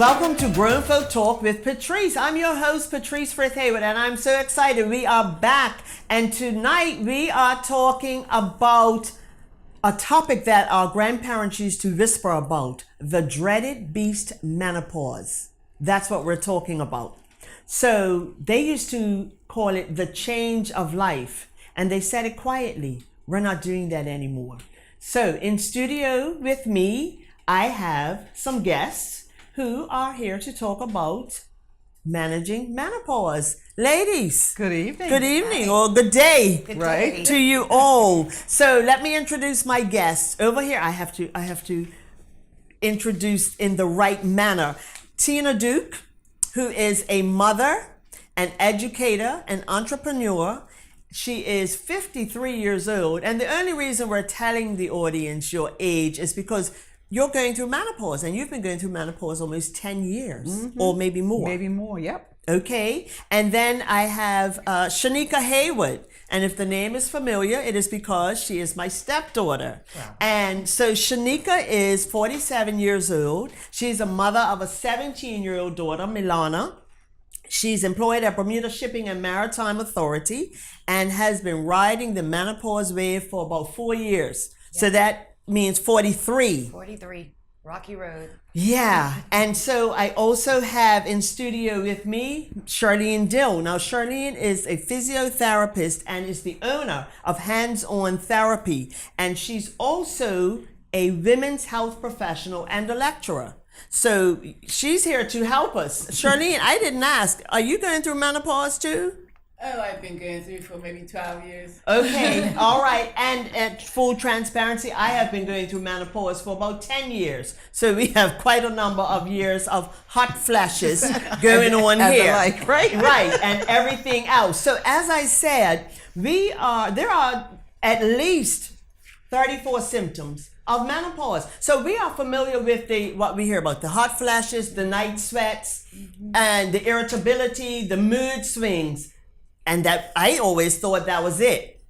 Welcome to Grown Folk Talk with Patrice. I'm your host, Patrice Frith Hayward, and I'm so excited. We are back, and tonight we are talking about a topic that our grandparents used to whisper about, the dreaded beast menopause. That's what we're talking about. So they used to call it the change of life, and they said it quietly. We're not doing that anymore. So in studio with me, I have some guests who are here to talk about managing menopause. Ladies. Good evening. Good evening or good day. Good day. To you all. So let me introduce my guests. Over here, I have to introduce in the right manner. Tina Duke, who is a mother, an educator, an entrepreneur. She is 53 years old. And the only reason we're telling the audience your age is because you're going through menopause, and you've been going through menopause almost 10 years, or maybe more. Maybe more, yep. Okay, and then I have Shanika Hayward, and if the name is familiar, it is because she is my stepdaughter. Wow. And so Shanika is 47 years old. She's a mother of a 17-year-old daughter, Milana. She's employed at Bermuda Shipping and Maritime Authority and has been riding the menopause wave for about 4 years. Yep. So that means 43. 43, Rocky Road. Yeah, and so I also have in studio with me Charlene Dill. Now Charlene is a physiotherapist and is the owner of Hands On Therapy, and she's also a women's health professional and a lecturer. So she's here to help us. Charlene, I didn't ask, are you going through menopause too? Oh, I've been going through for maybe 12 years. Okay, all right. And at full transparency, I have been going through menopause for about 10 years. So we have quite a number of years of hot flashes going on here. Like, right? Right, and everything else. So as I said, there are at least 34 symptoms of menopause. So we are familiar with what we hear about, the hot flashes, the night sweats, and the irritability, the mood swings. And that I always thought that was it.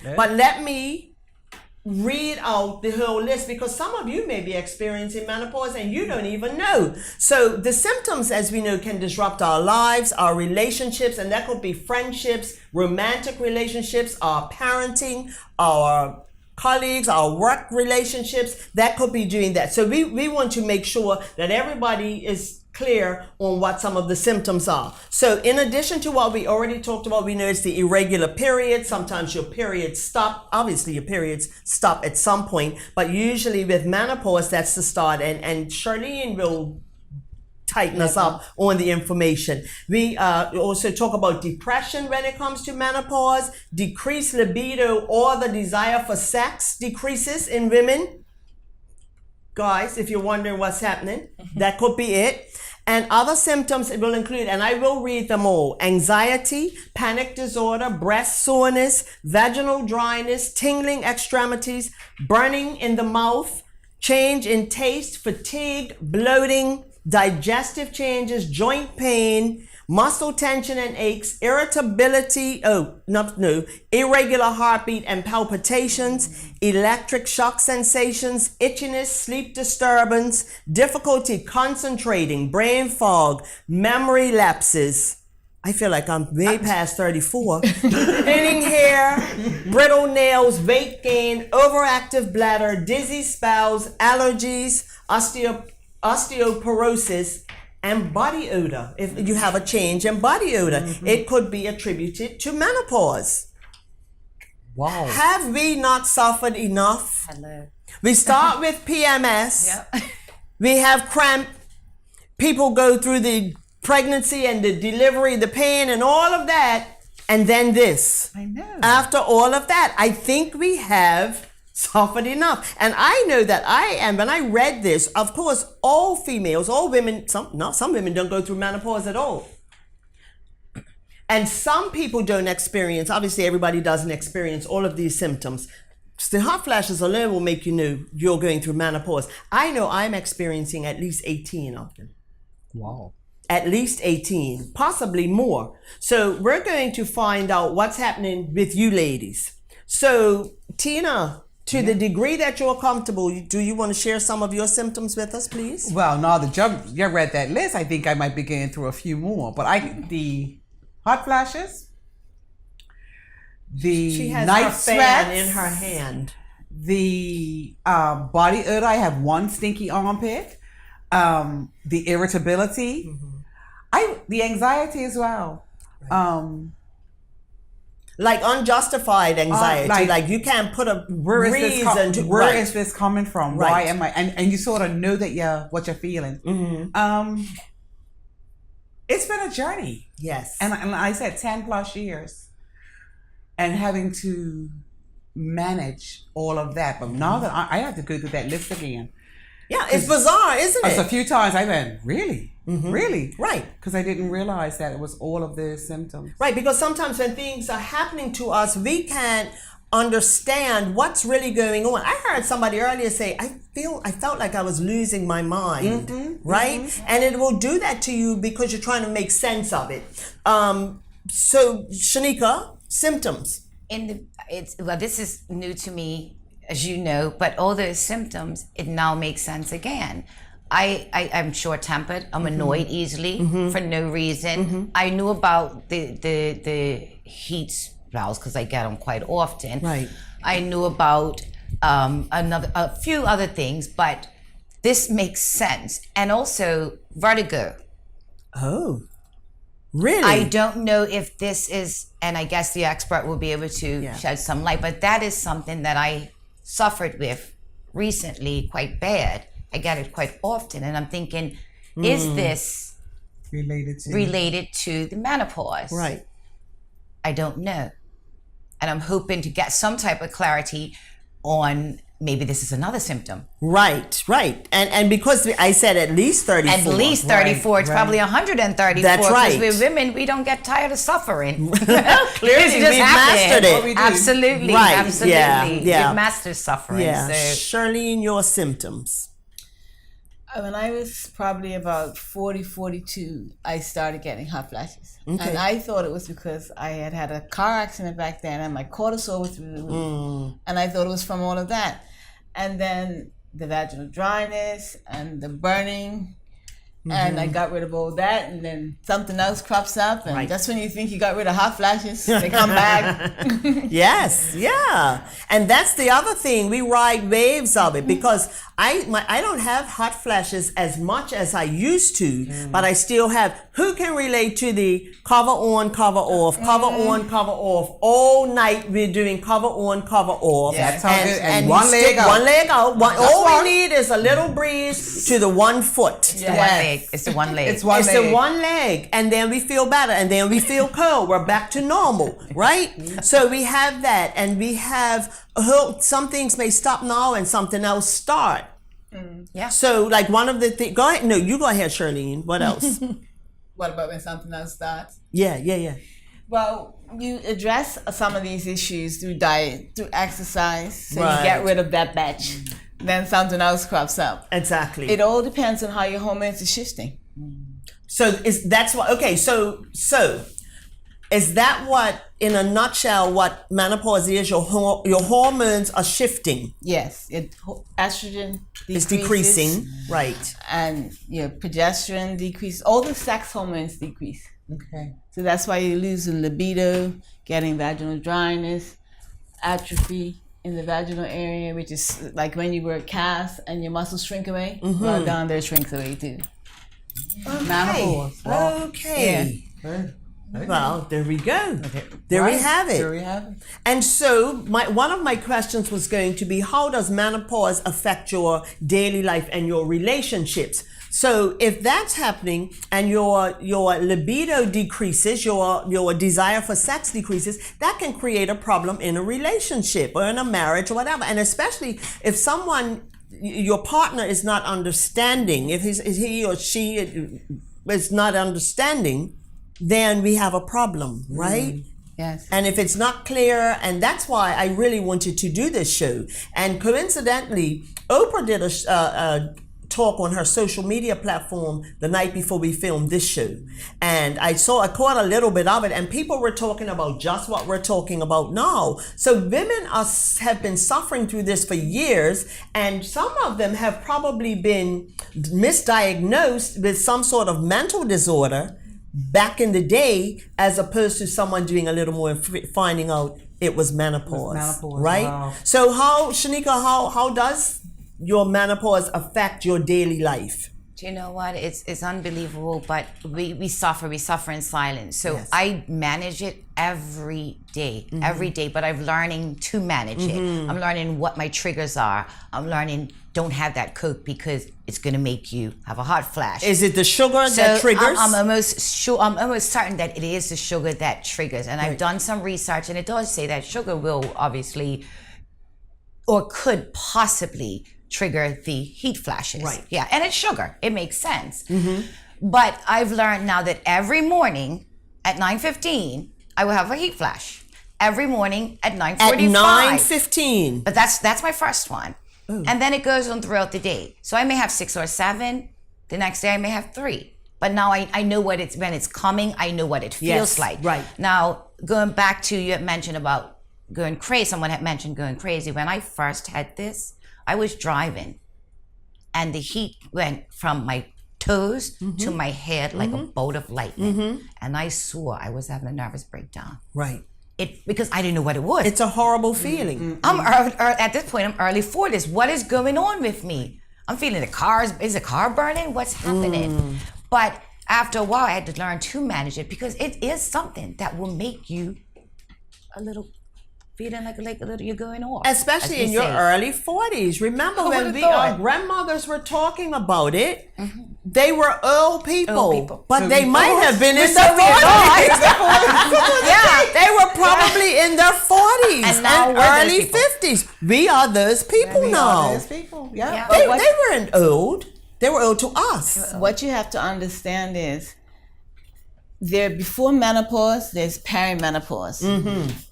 Yeah. But let me read out the whole list, because some of you may be experiencing menopause and you don't even know. So the symptoms, as we know, can disrupt our lives, our relationships, and that could be friendships, romantic relationships, our parenting, our colleagues, our work relationships. That could be doing that. So we want to make sure that everybody is clear on what some of the symptoms are. So in addition to what we already talked about, we know it's the irregular period. Sometimes your periods stop. Obviously your periods stop at some point, but usually with menopause, that's the start. And Charlene will tighten us up on the information. We also talk about depression when it comes to menopause, decreased libido, or the desire for sex decreases in women. Guys, if you're wondering what's happening, that could be it. And other symptoms it will include, and I will read them all: anxiety, panic disorder, breast soreness, vaginal dryness, tingling extremities, burning in the mouth, change in taste, fatigue, bloating, digestive changes, joint pain, muscle tension and aches, irritability, irregular heartbeat and palpitations, electric shock sensations, itchiness, sleep disturbance, difficulty concentrating, brain fog, memory lapses. I feel like I'm way past 34. Thinning hair, brittle nails, weight gain, overactive bladder, dizzy spells, allergies, osteoporosis, and body odor. If you have a change in body odor, it could be attributed to menopause. Wow. Have we not suffered enough? Hello. We start with PMS. Yep. We have cramp. People go through the pregnancy and the delivery, the pain and all of that. And then this. I know. After all of that, I think we have suffered enough. And I know that when I read this, of course, all females, all women, some women don't go through menopause at all. And some people don't experience, obviously everybody doesn't experience all of these symptoms. The hot flashes alone will make you know you're going through menopause. I know I'm experiencing at least 18 of them. Wow. At least 18, possibly more. So we're going to find out what's happening with you ladies. So Tina, To the degree that you're comfortable, do you want to share some of your symptoms with us, please? Well, now that you read that list, I think I might be going through a few more. But the hot flashes, She the has night her fan sweats, in her hand. the body odor. I have one stinky armpit. The irritability, the anxiety as well. Like unjustified anxiety, like you can't put a reason to. Where is this coming from? Right. Why am I? And you sort of know that what you're feeling. It's been a journey. Yes. And I said 10 plus years, and having to manage all of that. But now that I have to go through that list again. Yeah, it's bizarre, isn't it? A few times I went, really? Really? Right. Because I didn't realize that it was all of the symptoms. Right, because sometimes when things are happening to us, we can't understand what's really going on. I heard somebody earlier say, I felt like I was losing my mind, right? And it will do that to you because you're trying to make sense of it. So, Shanika, symptoms. This is new to me, as you know, but all those symptoms, it now makes sense again. I'm short-tempered. I'm annoyed easily for no reason. I knew about the heat spells because I get them quite often. Right. I knew about a few other things, but this makes sense. And also vertigo. Oh, really? I don't know if this is, and I guess the expert will be able to shed some light, but that is something that I suffered with recently quite bad. I get it quite often, and I'm thinking, is this related to the menopause? Right. I don't know. And I'm hoping to get some type of clarity on maybe this is another symptom. Right. And because I said at least 34. At least 34. It's probably 134. That's right. Because we're women, we don't get tired of suffering. Clearly, we've mastered it. Absolutely. Right. Absolutely. Yeah. We've mastered suffering. Yeah. So. Charlene, your symptoms. When I was probably about 40, 42, I started getting hot flashes. Okay. And I thought it was because I had a car accident back then and my cortisol was through the roof. And I thought it was from all of that. And then the vaginal dryness and the burning. And I got rid of all that, and then something else crops up, and just when you think you got rid of hot flashes, they come back. Yes, yeah. And that's the other thing. We ride waves of it because I don't have hot flashes as much as I used to, but I still have. Who can relate to the cover on, cover off, cover on, cover off? All night we're doing cover on, cover off. Yeah, that's how good. And one leg out. One leg out. All we one. need is a little breeze to the one foot. It's the one leg. It's one It's leg. the one leg, and then we feel better, and then we feel cold. We're back to normal, right? So we have that, and we have some things may stop now, and something else start. Yeah. So, like one of the things. Go ahead. No, you go ahead, Charlene. What else? What about when something else starts? Yeah. Well, you address some of these issues through diet, through exercise, so you Right. get rid of that batch. Then something else crops up. Exactly. It all depends on how your hormones are shifting. So that's what. Okay. So is that what, in a nutshell, what menopause is? Your hormones are shifting. Yes, estrogen It's decreasing. Right. and your progesterone decreases. All the sex hormones decrease. Okay. So that's why you're losing libido, getting vaginal dryness, atrophy in the vaginal area, which is like when you wear a cast and your muscles shrink away. Well, down there shrinks away too. Menopause. Wow. Okay. Okay. Well, there we go. There we have it. There we have it. And so, one of my questions was going to be, how does menopause affect your daily life and your relationships? So, if that's happening and your libido decreases, your desire for sex decreases, that can create a problem in a relationship or in a marriage or whatever. And especially if your partner is not understanding, if he or she is not understanding, then we have a problem, right? Yes. And if it's not clear, and that's why I really wanted to do this show. And coincidentally, Oprah did a talk on her social media platform the night before we filmed this show. And I caught a little bit of it, and people were talking about just what we're talking about now. So women have been suffering through this for years, and some of them have probably been misdiagnosed with some sort of mental disorder back in the day, as opposed to someone doing a little more finding out it was menopause, right? Wow. So Shanika, how does your menopause affect your daily life? Do you know what? It's unbelievable, but we suffer in silence. So Yes. I manage it every day, but I'm learning to manage it. I'm learning what my triggers are. I'm learning don't have that Coke because it's going to make you have a hot flash. Is it the sugar that triggers? I'm almost certain that it is the sugar that triggers. And I've done some research, and it does say that sugar will obviously, or could possibly, trigger the heat flashes. Right. Yeah, and it's sugar. It makes sense. But I've learned now that every morning at 9:15, I will have a heat flash. Every morning at 9:45. At 9:15. But that's my first one. And then it goes on throughout the day. So I may have 6 or 7. The next day I may have 3. But now I know when it's coming. I know what it feels like. Right. Now, going back to, you had mentioned about going crazy. Someone had mentioned going crazy. When I first had this, I was driving, and the heat went from my toes to my head like a bolt of lightning. And I swore I was having a nervous breakdown. Right. Because I didn't know what it was. It's a horrible feeling. I'm at this point, I'm early 40s. What is going on with me? I'm feeling is the car burning? What's happening? But after a while, I had to learn to manage it, because it is something that will make you a little, feeling like a little, you're going off. Especially in your early 40s. Remember when our grandmothers were talking about it, they were old people. But they might have been in their 40s. Yeah, they were probably in their 40s And now and we're early those people. 50s. We are those people now. There's people. Yeah. Yeah. They weren't old. They were old to us. What you have to understand is, before menopause, there's perimenopause.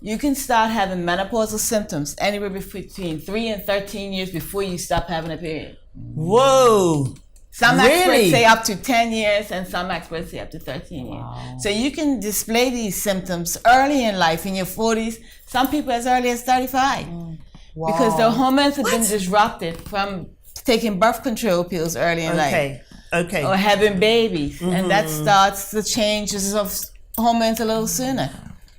You can start having menopausal symptoms anywhere between 3 and 13 years before you stop having a period. Whoa. Some Really? experts say up to 10 years, and some experts say up to 13 years. So you can display these symptoms early in life, in your 40s, some people as early as 35. Because the hormones have been disrupted from taking birth control pills early in life. Okay. Or having babies. And that starts the changes of hormones a little sooner.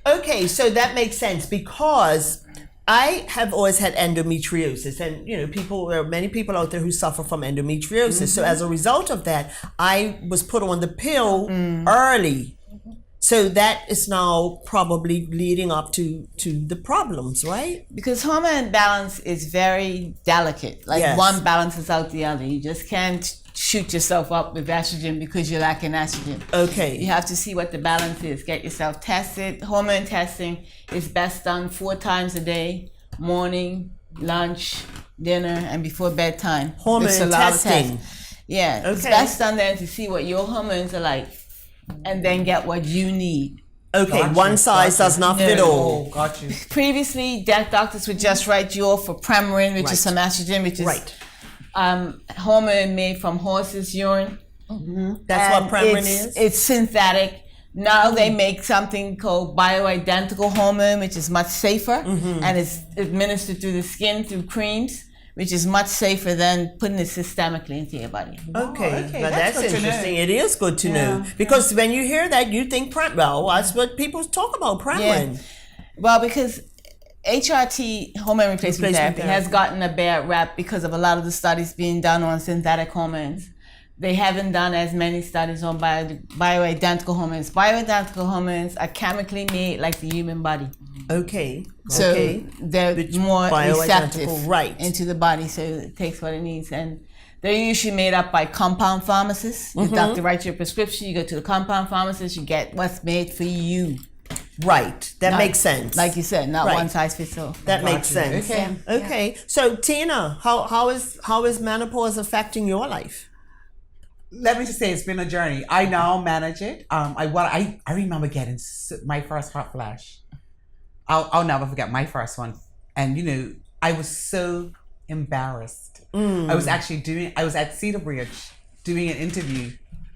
Okay, so that makes sense, because I have always had endometriosis, and there are many people out there who suffer from endometriosis. So as a result of that, I was put on the pill early. So that is now probably leading up to the problems, right? Because hormone balance is very delicate. Like Yes. one balances out the other. You just can't shoot yourself up with estrogen because you're lacking estrogen. Okay. You have to see what the balance is. Get yourself tested. Hormone testing is best done 4 times a day: morning, lunch, dinner, and before bedtime. Hormone It's a lot of testing. tests. Yeah, it's Okay. best done then to see what your hormones are like, and then get what you need. Okay, Gotcha, one size does not fit No. all. Oh, got you. Previously, doctors would just write you off for Premarin, which is some estrogen, which is Right. hormone made from horse's urine. That's And what Premarin it's, is? It's synthetic. Now they make something called bioidentical hormone, which is much safer, and it's administered through the skin through creams, which is much safer than putting it systemically into your body. Okay, okay, now that's that's good to know. interesting. It is good to know, because when you hear that, you think that's what people talk about, Premarin. Well, because HRT, hormone replacement therapy, has gotten a bad rap because of a lot of the studies being done on synthetic hormones. They haven't done as many studies on bioidentical hormones. Bioidentical hormones are chemically made like the human body. Okay. So okay. they're more bioidentical, receptive right. into the body, so it takes what it needs. And they're usually made up by compound pharmacists. The doctor writes you a prescription, you go to the compound pharmacist, you get what's made for you. Right. That Not- makes sense. Like you said, not Right. one size fits all. That makes Gotcha. sense. Okay. Okay. So Tina, how is menopause affecting your life? Let me just say, it's been a journey. I now manage it. I remember getting my first hot flash. I'll never forget my first one. And I was so embarrassed I was actually I was at Cedar Bridge doing an interview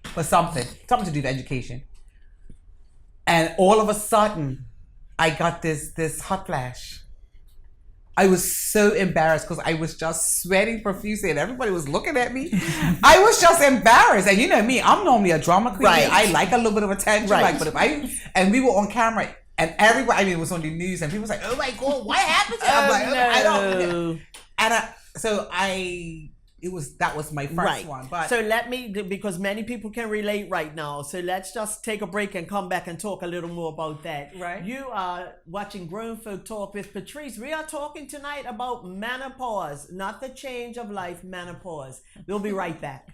for something to do with education. And all of a sudden, I got this hot flash. I was so embarrassed because I was just sweating profusely and everybody was looking at me. I was just embarrassed. And you know me, I'm normally a drama queen. Right. I like a little bit of attention. Right. But and we were on camera and everybody, I mean, it was on the news and people was like, oh my God, what happened to you? I'm like, I don't know. And that was my first one. But so let me, because many people can relate right now. So let's just take a break and come back and talk a little more about that. Right. You are watching Grown Folk Talk with Patrice. We are talking tonight about menopause, not the change of life, menopause. We'll be right back.